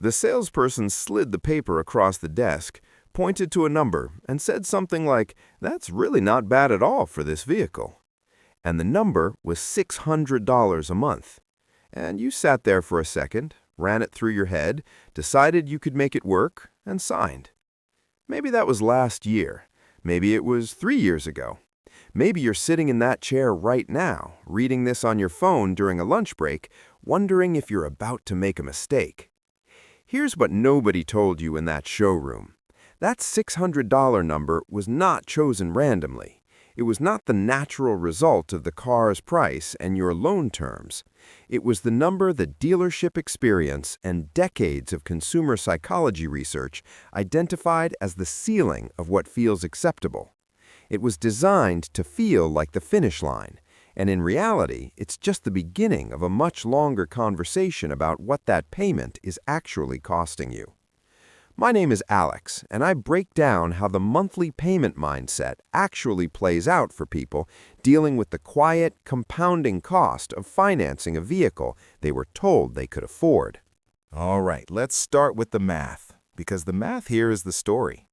The salesperson slid the paper across the desk, pointed to a number, and said something like, "That's really not bad at all for this vehicle." And the number was $600 a month. And you sat there for a second, ran it through your head, decided you could make it work, and signed. Maybe that was last year. Maybe it was 3 years ago. Maybe you're sitting in that chair right now, reading this on your phone during a lunch break, wondering if you're about to make a mistake. Here's what nobody told you in that showroom. That $600 number was not chosen randomly. It was not the natural result of the car's price and your loan terms. It was the number the dealership experience and decades of consumer psychology research identified as the ceiling of what feels acceptable. It was designed to feel like the finish line, and in reality, it's just the beginning of a much longer conversation about what that payment is actually costing you. My name is Alex, and I break down how the monthly payment mindset actually plays out for people dealing with the quiet, compounding cost of financing a vehicle they were told they could afford. All right, let's start with the math, because the math here is the story.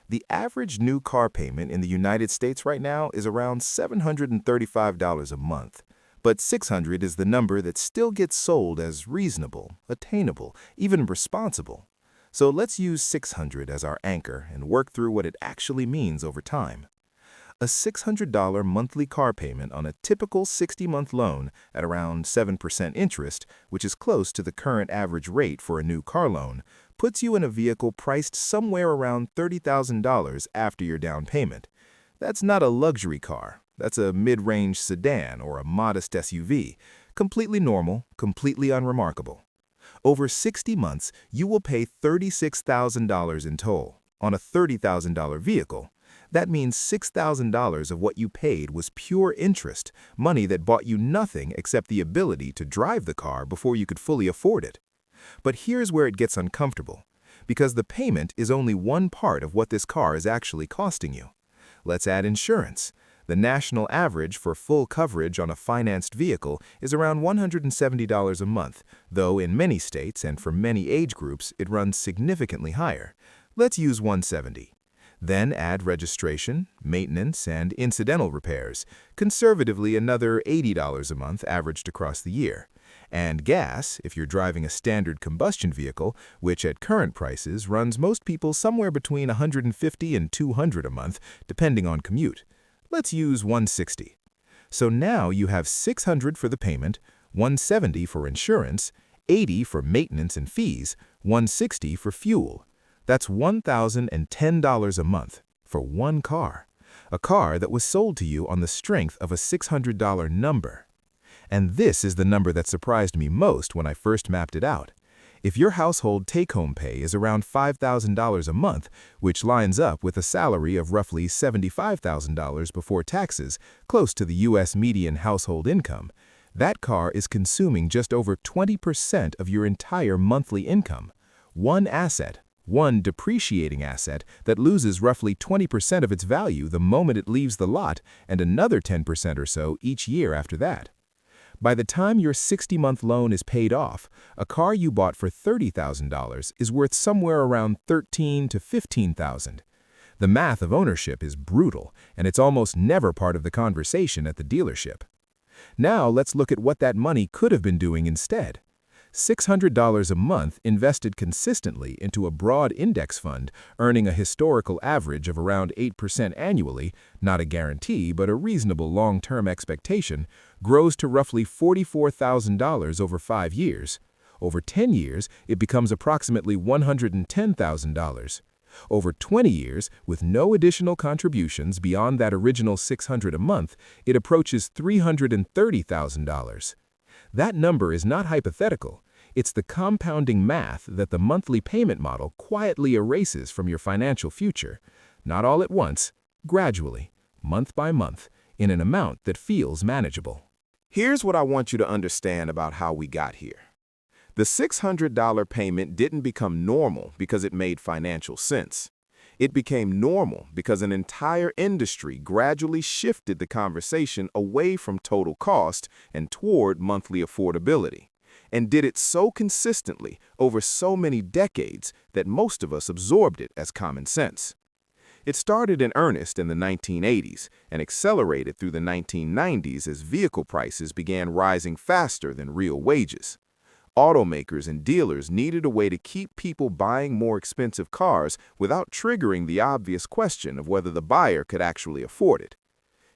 The average new car payment in the United States right now is around $735 a month, but $600 is the number that still gets sold as reasonable, attainable, even responsible. So let's use $600 as our anchor and work through what it actually means over time. A $600 monthly car payment on a typical 60-month loan at around 7% interest, which is close to the current average rate for a new car loan, puts you in a vehicle priced somewhere around $30,000 after your down payment. That's not a luxury car. That's a mid-range sedan or a modest SUV. Completely normal, completely unremarkable. Over 60 months, you will pay $36,000 in toll. On a $30,000 vehicle, that means $6,000 of what you paid was pure interest, money that bought you nothing except the ability to drive the car before you could fully afford it. But here's where it gets uncomfortable, because the payment is only one part of what this car is actually costing you. Let's add insurance. The national average for full coverage on a financed vehicle is around $170 a month, though in many states and for many age groups it runs significantly higher. Let's use $170. Then add registration, maintenance, and incidental repairs, conservatively another $80 a month averaged across the year. And gas, if you're driving a standard combustion vehicle, which at current prices runs most people somewhere between $150 and $200 a month, depending on commute. Let's use $160. So now you have $600 for the payment, $170 for insurance, $80 for maintenance and fees, $160 for fuel. That's $1,010 a month for one car, a car that was sold to you on the strength of a $600 number. And this is the number that surprised me most when I first mapped it out. If your household take-home pay is around $5,000 a month, which lines up with a salary of roughly $75,000 before taxes, close to the U.S. median household income, that car is consuming just over 20% of your entire monthly income. One asset, one depreciating asset that loses roughly 20% of its value the moment it leaves the lot and another 10% or so each year after that. By the time your 60-month loan is paid off, a car you bought for $30,000 is worth somewhere around $13,000 to $15,000. The math of ownership is brutal, and it's almost never part of the conversation at the dealership. Now let's look at what that money could have been doing instead. $600 a month invested consistently into a broad index fund, earning a historical average of around 8% annually, not a guarantee but a reasonable long-term expectation, grows to roughly $44,000 over 5 years. Over 10 years, it becomes approximately $110,000. Over 20 years, with no additional contributions beyond that original $600 a month, it approaches $330,000. That number is not hypothetical. It's the compounding math that the monthly payment model quietly erases from your financial future, not all at once, gradually, month by month, in an amount that feels manageable. Here's what I want you to understand about how we got here. The $600 payment didn't become normal because it made financial sense. It became normal because an entire industry gradually shifted the conversation away from total cost and toward monthly affordability. and did it so consistently over so many decades that most of us absorbed it as common sense. It started in earnest in the 1980s and accelerated through the 1990s as vehicle prices began rising faster than real wages. Automakers and dealers needed a way to keep people buying more expensive cars without triggering the obvious question of whether the buyer could actually afford it.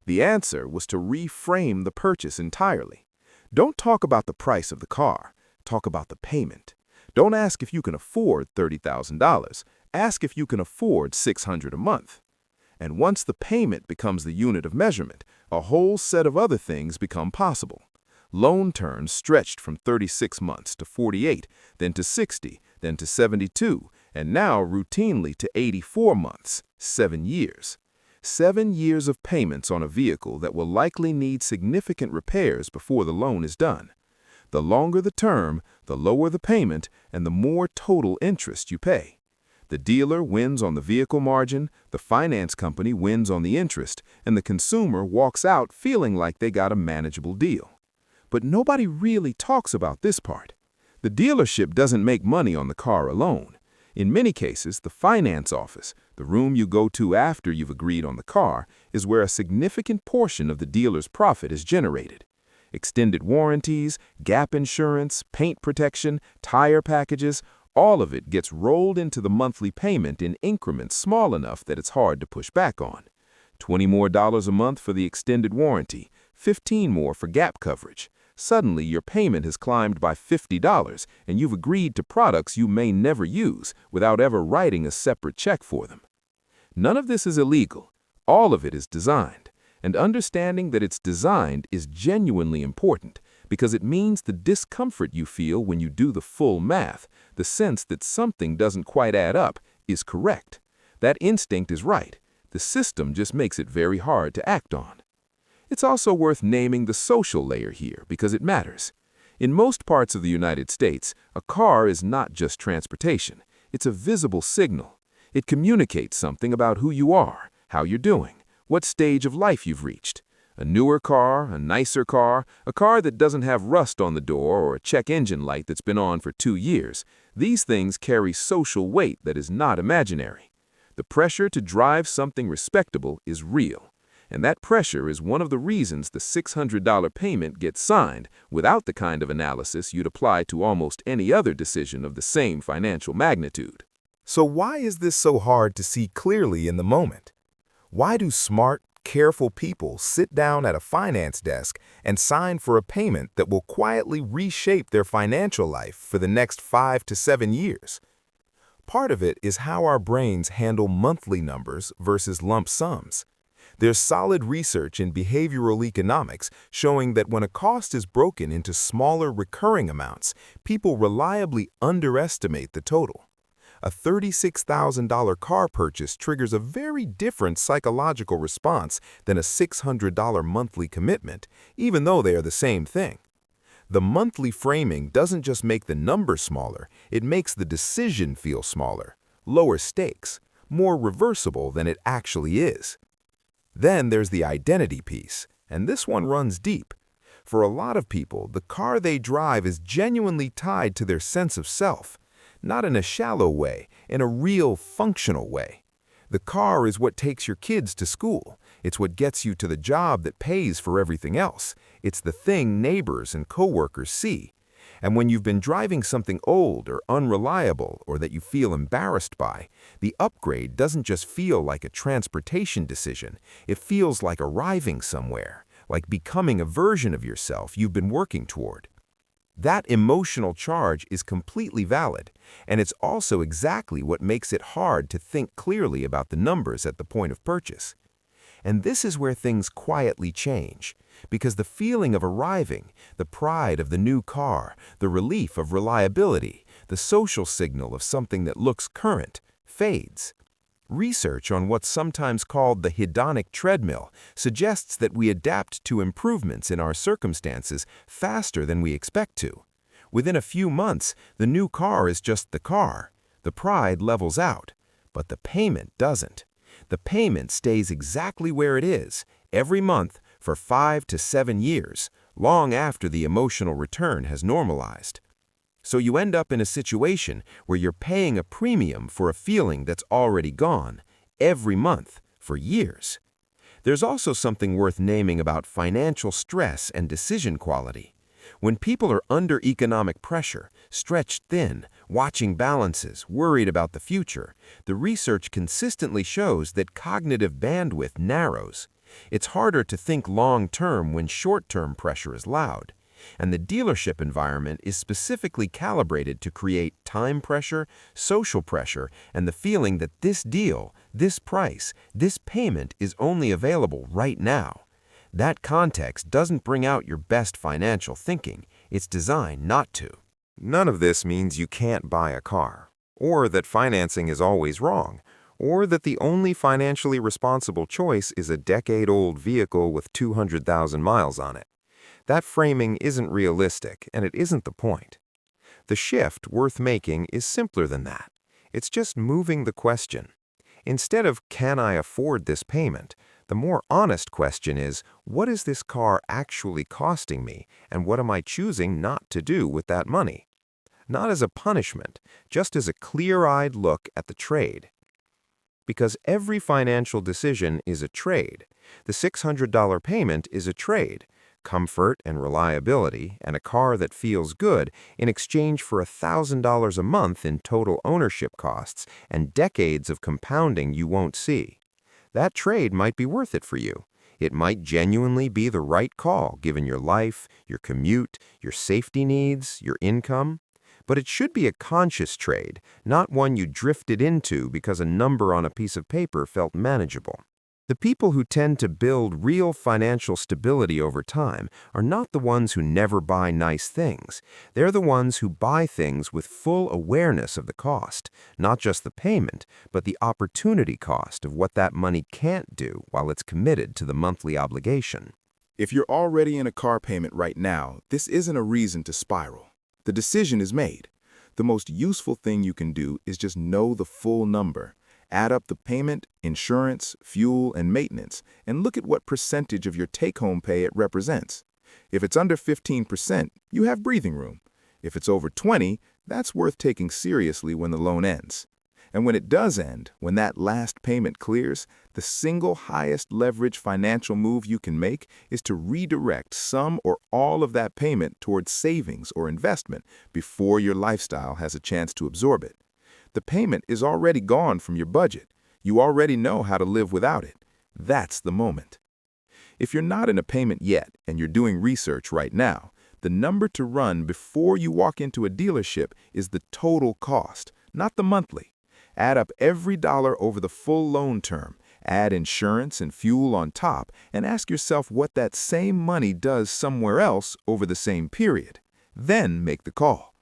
The answer was to reframe the purchase entirely. Don't talk about the price of the car, talk about the payment. Don't ask if you can afford $30,000, ask if you can afford $600 a month. And once the payment becomes the unit of measurement, a whole set of other things become possible. Loan terms stretched from 36 months to 48, then to 60, then to 72, and now routinely to 84 months, 7 years. 7 years of payments on a vehicle that will likely need significant repairs before the loan is done. The longer the term, the lower the payment, and the more total interest you pay. The dealer wins on the vehicle margin, the finance company wins on the interest, and the consumer walks out feeling like they got a manageable deal. But nobody really talks about this part. The dealership doesn't make money on the car alone. In many cases, the finance office, the room you go to after you've agreed on the car, is where a significant portion of the dealer's profit is generated. Extended warranties, gap insurance, paint protection, tire packages, all of it gets rolled into the monthly payment in increments small enough that it's hard to push back on. $20 more a month for the extended warranty, $15 more for gap coverage. Suddenly, your payment has climbed by $50, and you've agreed to products you may never use without ever writing a separate check for them. None of this is illegal. All of it is designed. And understanding that it's designed is genuinely important because it means the discomfort you feel when you do the full math, the sense that something doesn't quite add up, is correct. That instinct is right. The system just makes it very hard to act on. It's also worth naming the social layer here because it matters. In most parts of the United States, a car is not just transportation. It's a visible signal. It communicates something about who you are, how you're doing, what stage of life you've reached. A newer car, a nicer car, a car that doesn't have rust on the door or a check engine light that's been on for 2 years. These things carry social weight that is not imaginary. The pressure to drive something respectable is real. And that pressure is one of the reasons the $600 payment gets signed without the kind of analysis you'd apply to almost any other decision of the same financial magnitude. So why is this so hard to see clearly in the moment? Why do smart, careful people sit down at a finance desk and sign for a payment that will quietly reshape their financial life for the next 5 to 7 years? Part of it is how our brains handle monthly numbers versus lump sums. There's solid research in behavioral economics showing that when a cost is broken into smaller recurring amounts, people reliably underestimate the total. A $36,000 car purchase triggers a very different psychological response than a $600 monthly commitment, even though they are the same thing. The monthly framing doesn't just make the number smaller, it makes the decision feel smaller, lower stakes, more reversible than it actually is. Then there's the identity piece, and this one runs deep. For a lot of people, the car they drive is genuinely tied to their sense of self, not in a shallow way, in a real, functional way. The car is what takes your kids to school. It's what gets you to the job that pays for everything else. It's the thing neighbors and coworkers see. And when you've been driving something old or unreliable or that you feel embarrassed by, the upgrade doesn't just feel like a transportation decision. It feels like arriving somewhere, like becoming a version of yourself you've been working toward. That emotional charge is completely valid, and it's also exactly what makes it hard to think clearly about the numbers at the point of purchase. And this is where things quietly change, because the feeling of arriving, the pride of the new car, the relief of reliability, the social signal of something that looks current, fades. Research on what's sometimes called the hedonic treadmill suggests that we adapt to improvements in our circumstances faster than we expect to. Within a few months, the new car is just the car. The pride levels out, but the payment doesn't. The payment stays exactly where it is, every month for 5 to 7 years, long after the emotional return has normalized. So you end up in a situation where you're paying a premium for a feeling that's already gone, every month, for years. There's also something worth naming about financial stress and decision quality. When people are under economic pressure, stretched thin, watching balances, worried about the future, the research consistently shows that cognitive bandwidth narrows. It's harder to think long-term when short-term pressure is loud. And the dealership environment is specifically calibrated to create time pressure, social pressure, and the feeling that this deal, this price, this payment is only available right now. That context doesn't bring out your best financial thinking. It's designed not to. None of this means you can't buy a car, or that financing is always wrong, or that the only financially responsible choice is a decade-old vehicle with 200,000 miles on it. That framing isn't realistic, and it isn't the point. The shift worth making is simpler than that. It's just moving the question. Instead of, can I afford this payment, the more honest question is, what is this car actually costing me, and what am I choosing not to do with that money? Not as a punishment, just as a clear-eyed look at the trade. Because every financial decision is a trade. The $600 payment is a trade. Comfort and reliability, and a car that feels good in exchange for $1,000 a month in total ownership costs and decades of compounding you won't see. That trade might be worth it for you. It might genuinely be the right call given your life, your commute, your safety needs, your income. But it should be a conscious trade, not one you drifted into because a number on a piece of paper felt manageable. The people who tend to build real financial stability over time are not the ones who never buy nice things. They're the ones who buy things with full awareness of the cost, not just the payment, but the opportunity cost of what that money can't do while it's committed to the monthly obligation. If you're already in a car payment right now, this isn't a reason to spiral. The decision is made. The most useful thing you can do is just know the full number. Add up the payment, insurance, fuel, and maintenance, and look at what percentage of your take-home pay it represents. If it's under 15%, you have breathing room. If it's over 20%, that's worth taking seriously when the loan ends. And when it does end, when that last payment clears, the single highest leverage financial move you can make is to redirect some or all of that payment towards savings or investment before your lifestyle has a chance to absorb it. The payment is already gone from your budget. You already know how to live without it. That's the moment. If you're not in a payment yet and you're doing research right now, the number to run before you walk into a dealership is the total cost, not the monthly. Add up every dollar over the full loan term, add insurance and fuel on top, and ask yourself what that same money does somewhere else over the same period. Then make the call.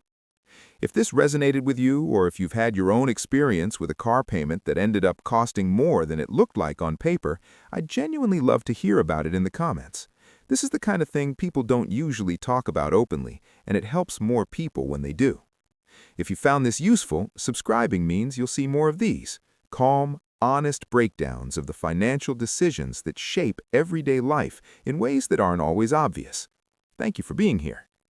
If this resonated with you, or if you've had your own experience with a car payment that ended up costing more than it looked like on paper, I'd genuinely love to hear about it in the comments. This is the kind of thing people don't usually talk about openly, and it helps more people when they do. If you found this useful, subscribing means you'll see more of these calm, honest breakdowns of the financial decisions that shape everyday life in ways that aren't always obvious. Thank you for being here.